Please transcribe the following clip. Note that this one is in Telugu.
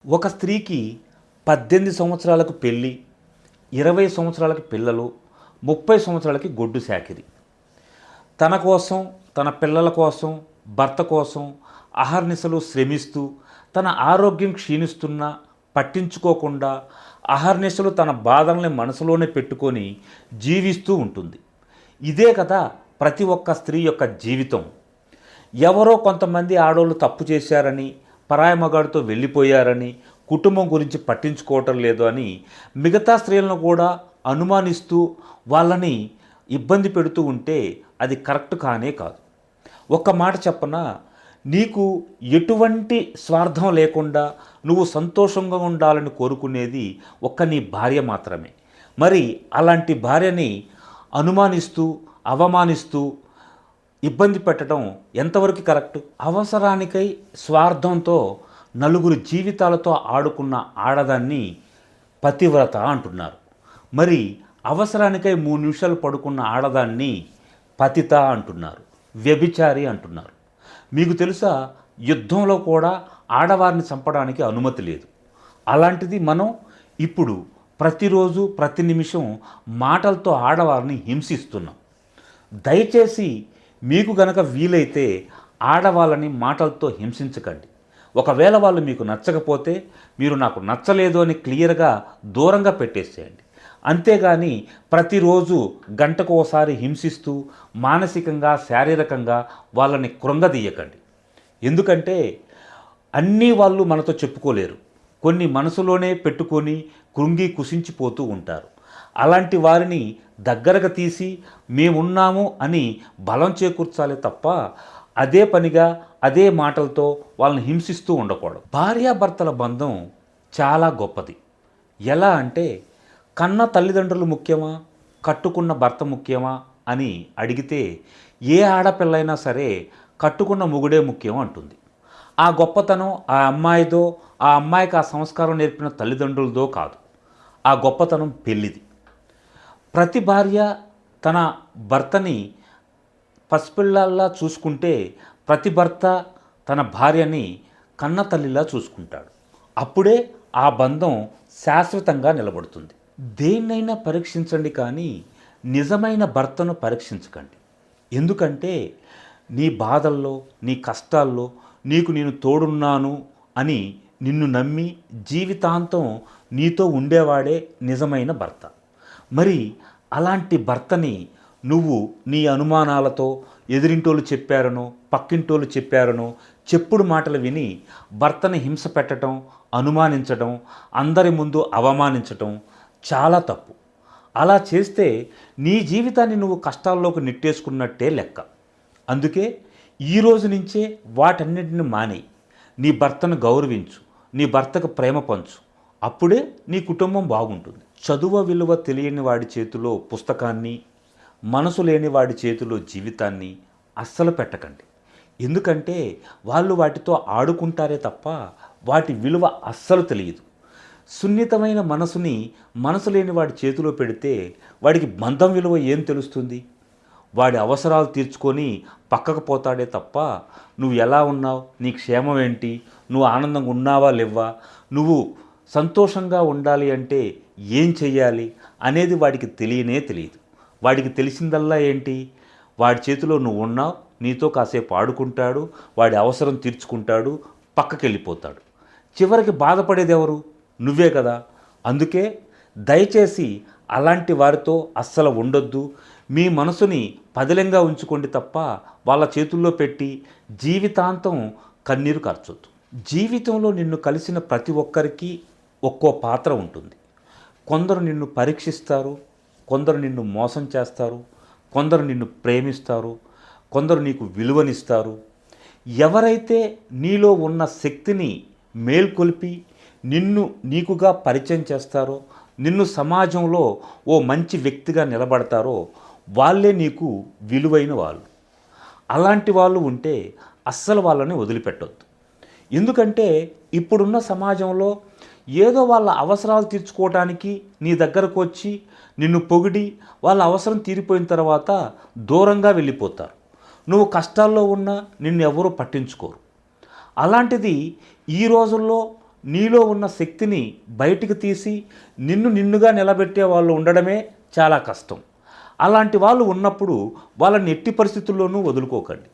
ఒక స్త్రీకి 18 సంవత్సరాలకు పెళ్ళి, 20 సంవత్సరాలకి పిల్లలు, 30 సంవత్సరాలకి గొడ్డు చాకిరి. తన కోసం, తన పిల్లల కోసం, భర్త కోసం అహర్నిశలు శ్రమిస్తూ తన ఆరోగ్యం క్షీణిస్తున్నా పట్టించుకోకుండా అహర్నిశలు తన బాధల్ని మనసులోనే పెట్టుకొని జీవిస్తూ ఉంటుంది. ఇదే కదా ప్రతి ఒక్క స్త్రీ యొక్క జీవితం. ఎవరో కొంతమంది ఆడోళ్ళు తప్పు చేశారని, పరాయి మగాడితో వెళ్ళిపోయారని, కుటుంబం గురించి పట్టించుకోవటం లేదు అని మిగతా స్త్రీలను కూడా అనుమానిస్తూ వాళ్ళని ఇబ్బంది పెడుతూ ఉంటే అది కరెక్ట్ కానే కాదు. ఒక్క మాట చెప్పనా, నీకు ఎటువంటి స్వార్థం లేకుండా నువ్వు సంతోషంగా ఉండాలని కోరుకునేది ఒక్క నీ భార్య మాత్రమే. మరి అలాంటి భార్యని అనుమానిస్తూ, అవమానిస్తూ ఇబ్బంది పెట్టడం ఎంతవరకు కరెక్ట్? అవసరానికై స్వార్థంతో నలుగురు జీవితాలతో ఆడుకున్న ఆడదాన్ని పతివ్రత అంటున్నారు. మరి అవసరానికై 3 నిమిషాలు పడుకున్న ఆడదాన్ని పతిత అంటున్నారు, వ్యభిచారి అంటున్నారు. మీకు తెలుసా, యుద్ధంలో కూడా ఆడవారిని చంపడానికి అనుమతి లేదు. అలాంటిది మనం ఇప్పుడు ప్రతిరోజు ప్రతి నిమిషం మాటలతో ఆడవారిని హింసిస్తున్నాం. దయచేసి మీకు గనక వీలైతే ఆడవాళ్ళని మాటలతో హింసించకండి. ఒకవేళ వాళ్ళు మీకు నచ్చకపోతే మీరు నాకు నచ్చలేదు అని క్లియర్గా దూరంగా పెట్టేసేయండి. అంతేగాని ప్రతిరోజు గంటకు ఓసారి హింసిస్తూ మానసికంగా, శారీరకంగా వాళ్ళని కృంగదీయకండి. ఎందుకంటే అన్నీ వాళ్ళు మనతో చెప్పుకోలేరు. కొన్ని మనసులోనే పెట్టుకొని కృంగి కుసించిపోతూ ఉంటారు. అలాంటి వారిని దగ్గరగా తీసి మేమున్నాము అని బలం చేకూర్చాలి తప్ప అదే పనిగా అదే మాటలతో వాళ్ళని హింసిస్తూ ఉండకూడదు. భార్యాభర్తల బంధం చాలా గొప్పది. ఎలా అంటే, కన్న తల్లిదండ్రులు ముఖ్యమా, కట్టుకున్న భర్త ముఖ్యమా అని అడిగితే ఏ ఆడపిల్లైనా సరే కట్టుకున్న మొగుడే ముఖ్యం అంటుంది. ఆ గొప్పతనం ఆ అమ్మాయిదో, ఆ అమ్మాయికి ఆ సంస్కారం నేర్పిన తల్లిదండ్రులదో కాదు. ఆ గొప్పతనం పెళ్ళిది. ప్రతి భార్య తన భర్తని పసిపిల్లల్లా చూసుకుంటే ప్రతి భర్త తన భార్యని కన్న తల్లిలా చూసుకుంటాడు. అప్పుడే ఆ బంధం శాశ్వతంగా నిలబడుతుంది. దేన్నైనా పరీక్షించండి, కానీ నిజమైన భర్తను పరీక్షించకండి. ఎందుకంటే నీ బాధల్లో, నీ కష్టాల్లో నీకు నేను తోడున్నాను అని నిన్ను నమ్మి జీవితాంతం నీతో ఉండేవాడే నిజమైన భర్త. మరి అలాంటి భర్తని నువ్వు నీ అనుమానాలతో, ఎదురింటోళ్ళు చెప్పారనో, పక్కింటోళ్ళు చెప్పారనో చెప్పుడు మాటలు విని భర్తని హింస పెట్టడం, అనుమానించడం, అందరి ముందు అవమానించటం చాలా తప్పు. అలా చేస్తే నీ జీవితాన్ని నువ్వు కష్టాల్లోకి నెట్టేసుకున్నట్టే లెక్క. అందుకే ఈరోజు నుంచే వాటన్నిటిని మానేయి. నీ భర్తను గౌరవించు, నీ భర్తకు ప్రేమ పంచు. అప్పుడే నీ కుటుంబం బాగుంటుంది. చదువు విలువ తెలియని వాడి చేతిలో పుస్తకాన్ని, మనసు లేని వాడి చేతిలో జీవితాన్ని అస్సలు పెట్టకండి. ఎందుకంటే వాళ్ళు వాటితో ఆడుకుంటారే తప్ప వాటి విలువ అస్సలు తెలియదు. సున్నితమైన మనసు లేని వాడి చేతిలో పెడితే వాడికి బంధం విలువ ఏం తెలుస్తుంది? వాడి అవసరాలు తీర్చుకొని పక్కకు పోతాడే తప్ప నువ్వు ఎలా ఉన్నావు, నీ క్షేమం ఏంటి, నువ్వు ఆనందంగా ఉన్నావా లేవా, నువ్వు సంతోషంగా ఉండాలి అంటే ఏం చెయ్యాలి అనేది వాడికి తెలియదు. వాడికి తెలిసిందల్లా ఏంటి, వాడి చేతిలో నువ్వు ఉన్నావు, నీతో కాసేపు ఆడుకుంటాడు, వాడి అవసరం తీర్చుకుంటాడు, పక్కకి వెళ్ళిపోతాడు. చివరికి బాధపడేది ఎవరు? నువ్వే కదా. అందుకే దయచేసి అలాంటి వారితో అస్సలు ఉండొద్దు. మీ మనసుని పదిలంగా ఉంచుకోండి తప్ప వాళ్ళ చేతుల్లో పెట్టి జీవితాంతం కన్నీరు కార్చొద్దు. జీవితంలో నిన్ను కలిసిన ప్రతి ఒక్కరికి ఒక్కో పాత్ర ఉంటుంది. కొందరు నిన్ను పరీక్షిస్తారు, కొందరు నిన్ను మోసం చేస్తారు, కొందరు నిన్ను ప్రేమిస్తారు, కొందరు నీకు విలువనిస్తారు. ఎవరైతే నీలో ఉన్న శక్తిని మేల్కొల్పి నిన్ను నీకుగా పరిచయం చేస్తారో, నిన్ను సమాజంలో ఓ మంచి వ్యక్తిగా నిలబడతారో వాళ్ళే నీకు విలువైన వాళ్ళు. అలాంటి వాళ్ళు ఉంటే అస్సలు వాళ్ళని వదిలిపెట్టొద్దు. ఎందుకంటే ఇప్పుడున్న సమాజంలో ఏదో వాళ్ళ అవసరాలు తీర్చుకోవడానికి నీ దగ్గరకు వచ్చి నిన్ను పొగిడి వాళ్ళ అవసరం తీరిపోయిన తర్వాత దూరంగా వెళ్ళిపోతారు. నువ్వు కష్టాల్లో ఉన్నా నిన్ను ఎవరూ పట్టించుకోరు. అలాంటిది ఈ రోజుల్లో నీలో ఉన్న శక్తిని బయటికి తీసి నిన్నుగా నిలబెట్టే వాళ్ళు ఉండడమే చాలా కష్టం. అలాంటి వాళ్ళు ఉన్నప్పుడు వాళ్ళని ఎట్టి పరిస్థితుల్లోనూ వదులుకోకండి.